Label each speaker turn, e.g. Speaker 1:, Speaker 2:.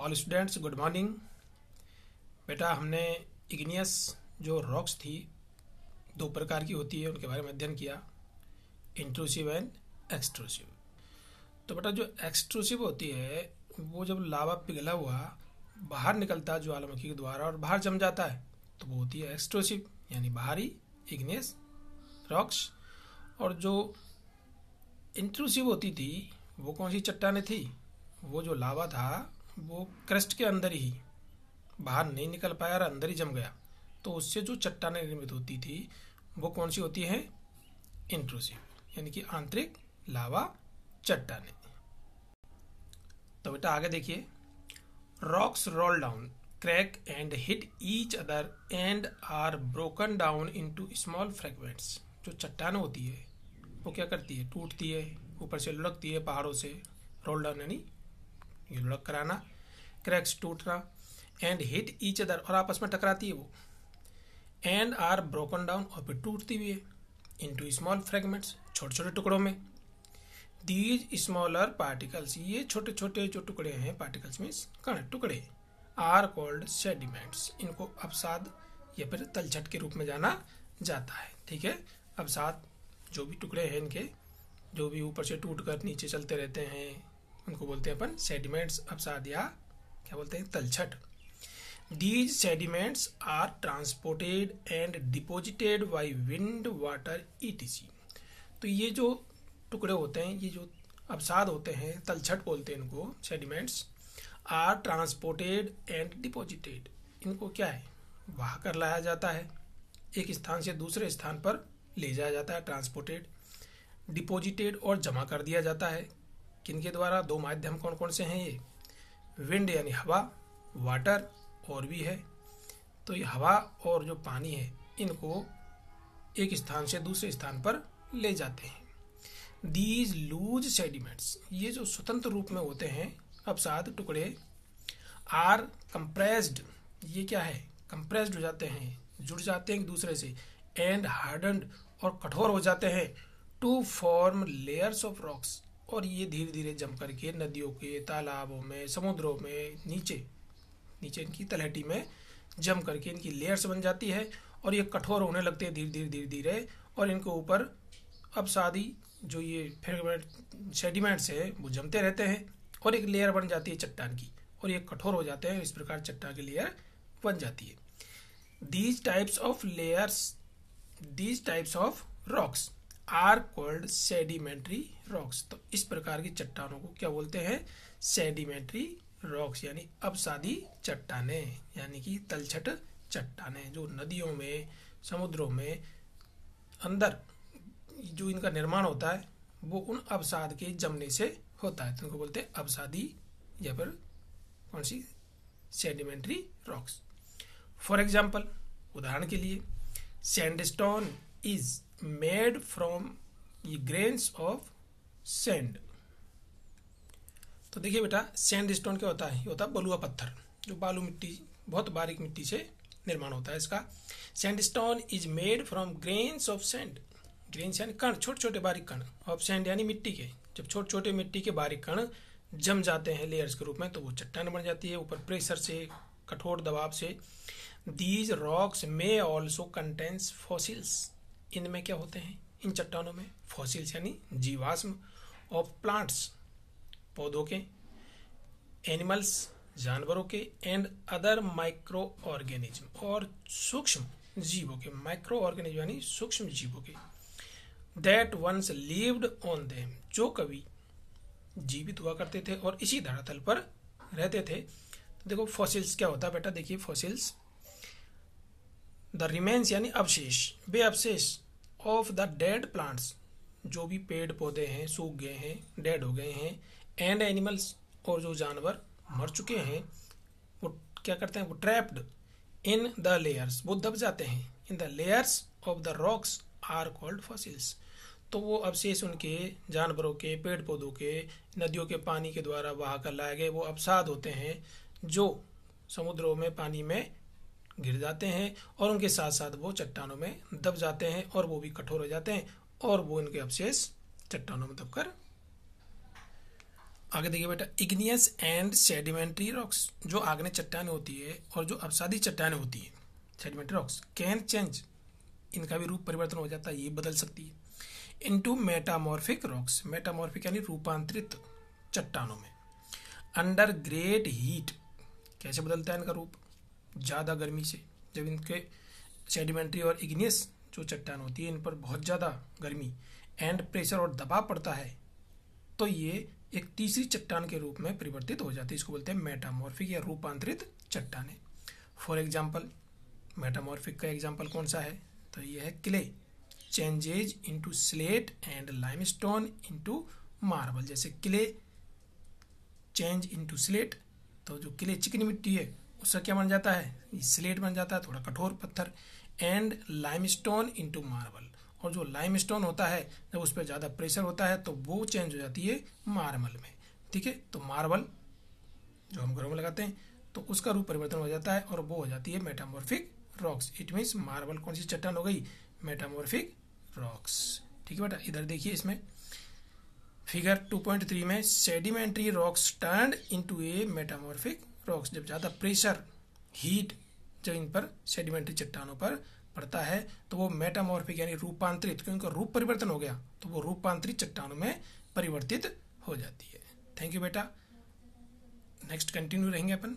Speaker 1: All students good morning. बेटा हमने igneous जो रॉक्स थी दो प्रकार की होती है उनके बारे में अध्ययन किया, इंट्रूसिव एंड एक्सट्रूसिव। तो बेटा जो एक्सट्रूसिव होती है वो जब लावा पिघला हुआ बाहर निकलता है ज्वालामुखी के द्वारा और बाहर जम जाता है तो वो होती है एक्सट्रूसिव यानी बाहरी इग्नियस रॉक्स। और जो इंट्रूसिव होती थी वो कौन सी चट्टानें थी, वो जो लावा था वो क्रस्ट के अंदर ही बाहर नहीं निकल पाया और अंदर ही जम गया, तो उससे जो चट्टानें निर्मित होती थी वो कौन सी होती है, इंट्रूसिव यानी कि आंतरिक लावा चट्टानें। तो बेटा आगे देखिए, rocks roll down crack and hit each other and are broken down into small fragments. जो चट्टान होती है वो क्या करती है, टूटती है, ऊपर से लुढ़कती है पहाड़ों से। रोल डाउन यानी ये लुढ़क कराना, क्रैक्स टूटना, एंड हिट ईच अदर और आपस में टकराती है वो, एंड आर ब्रोकन डाउन और फिर टूटती भी है इनटू स्मॉल फ्रेगमेंट्स, छोटे छोटे टुकड़ों में। दीज स्मॉलर पार्टिकल्स, ये छोटे छोटे जो टुकड़े हैं, पार्टिकल्स मीन्स कण टुकड़े, आर कॉल्ड सेडिमेंट्स, इनको अवसाद या फिर तलछट के रूप में जाना जाता है। ठीक है, अवसाद जो भी टुकड़े हैं इनके, जो भी ऊपर से टूट कर नीचे चलते रहते हैं उनको बोलते हैं अपन सेडिमेंट्स, अवसाद या क्या बोलते हैं, तलछट। These sediments are transported and deposited by wind water ETC. तो ये जो टुकड़े होते हैं, ये जो अवसाद होते हैं, तलछट बोलते हैं इनको, sediments, are transported and deposited, इनको क्या है, वहा कर लाया जाता है, एक स्थान से दूसरे स्थान पर ले जाया जाता है, ट्रांसपोर्टेड, डिपोजिटेड और जमा कर दिया जाता है। किनके द्वारा, दो माध्यम कौन कौन से हैं ये, विंड यानी हवा, वाटर और भी है। तो ये हवा और जो पानी है इनको एक स्थान से दूसरे स्थान पर ले जाते हैं। दीज लूज सेडिमेंट्स, ये जो स्वतंत्र रूप में होते हैं अवसाद टुकड़े, आर कंप्रेस्ड, ये क्या है, कंप्रेस्ड हो जाते हैं, जुड़ जाते हैं एक दूसरे से, एंड हार्डन्ड और कठोर हो जाते हैं, to form layers of rocks, और ये धीरे धीरे जम करके नदियों के, तालाबों में, समुद्रों में, नीचे इनकी तलहटी में जम करके इनकी लेयर्स बन जाती है और ये कठोर होने लगते हैं धीरे धीरे धीरे धीरे, और इनके ऊपर अवसादी जो ये फ्रेगमेंट सेडिमेंट्स है वो जमते रहते हैं और एक लेयर बन जाती है चट्टान की, और ये कठोर हो जाते हैं, इस प्रकार चट्टान की लेयर बन जाती है। These types of rocks are called sedimentary rocks। तो इस प्रकार की चट्टानों को क्या बोलते हैं, सेडिमेंट्री रॉक्स यानी अवसादी चट्टानें, यानी कि तलछट चट्टानें, जो नदियों में, समुद्रों में अंदर जो इनका निर्माण होता है वो उन अवसाद के जमने से होता है, तो इनको बोलते हैं अवसादी या फिर कौन सी, सेडिमेंट्री रॉक्स। फॉर एग्जाम्पल, उदाहरण के लिए, sandstone is made from grains of sand. तो देखिए बेटा, सैंडस्टोन क्या होता है, ये होता है बलुआ पत्थर, जो बालू मिट्टी, बहुत बारीक मिट्टी से निर्माण होता है इसका। Sandstone is made from grains of sand, grains यानी कण, छोटे छोटे बारीक कण, ऑफ सैंड यानी मिट्टी के, जब छोटे छोटे मिट्टी के बारीक कण जम जाते हैं लेयर्स के रूप में तो वो चट्टान बन जाती है, ऊपर प्रेशर से, कठोर दबाव से। These rocks may also contains fossils, इनमें क्या होते हैं, इन चट्टानों में फॉसिल्स यानी जीवाश्म, ऑफ प्लांट्स, पौधों के, एनिमल्स, जानवरों के, एंड अदर माइक्रो ऑर्गेनिज्म और सूक्ष्म जीवों के, माइक्रो ऑर्गेनिज्म यानी सूक्ष्म जीवों के, that once lived on them, जो कभी जीवित हुआ करते थे और इसी धरातल पर रहते थे। तो देखो फॉसिल्स क्या होता है बेटा, देखिए फॉसिल्स, द रिमेन्स यानी अवशेष, वे अवशेष, ऑफ द डेड प्लांट्स, जो भी पेड़ पौधे हैं सूख गए हैं, डेड हो गए हैं, एंड एनिमल्स और जो जानवर मर चुके हैं वो क्या करते हैं, वो ट्रैप्ड इन द लेयर्स, वो दब जाते हैं, in the layers of the rocks are called fossils. तो वो अवशेष उनके, जानवरों के, पेड़ पौधों के, नदियों के पानी के द्वारा बहा कर लाए गए वो अवसाद होते हैं जो समुद्रों में, पानी में गिर जाते हैं और उनके साथ साथ वो चट्टानों में दब जाते हैं और वो भी कठोर हो जाते हैं और वो इनके अवशेष चट्टानों में दबकर आगे देखिए बेटा, इग्नियस एंड सेडिमेंट्री रॉक्स, जो आग्नेय चट्टानें होती है और जो अपसादी चट्टानें होती है सेडिमेंट्री रॉक्स कैन चेंज, इनका भी रूप परिवर्तन हो जाता है, ये बदल सकती है, इनटू मेटामॉर्फिक रॉक्स, मेटामॉर्फिक यानी रूपांतरित चट्टानों में, अंडर ग्रेट हीट, कैसे बदलता है इनका रूप, ज़्यादा गर्मी से, जब इनके सेडिमेंट्री और इग्नियस जो चट्टान होती है इन पर बहुत ज़्यादा गर्मी एंड प्रेशर और दबाव पड़ता है तो ये एक तीसरी चट्टान के रूप में परिवर्तित हो जाती है, इसको बोलते हैं मेटामॉर्फिक या रूपांतरित चट्टानें। फॉर एग्जाम्पल, मेटामॉर्फिक का एग्जाम्पल कौन सा है, तो ये है clay, changes into slate and limestone into marble, जैसे क्ले चेंज इनटू स्लेट, तो जो क्ले चिकनी मिट्टी है उसका क्या बन जाता है, स्लेट बन जाता है, थोड़ा कठोर पत्थर, एंड लाइमस्टोन इनटू मार्बल, और जो लाइमस्टोन होता है जब उस पर ज़्यादा प्रेशर होता है तो वो चेंज हो जाती है मार्बल में, ठीक है। तो मार्बल जो हम घरों में लगाते हैं तो उसका रूप परिवर्तन हो जाता है और वो हो जाती है metamorphic rocks. It means marble कौन सी चट्टान हो गई, मेटामॉर्फिक रॉक्स, ठीक है बेटा। इधर देखिए इसमें फिगर 2.3 में सेडिमेंट्री रॉक्स टर्न्ड इनटू ए मेटामॉर्फिक रॉक्स, जब ज़्यादा प्रेशर हीट जब इन पर सेडिमेंट्री चट्टानों पर पड़ता है तो वो मेटामॉर्फिक यानी रूपांतरित, क्योंकि उनका रूप परिवर्तन हो गया तो वो रूपांतरित चट्टानों में परिवर्तित हो जाती है। थैंक यू बेटा, नेक्स्ट कंटिन्यू रहेंगे अपन।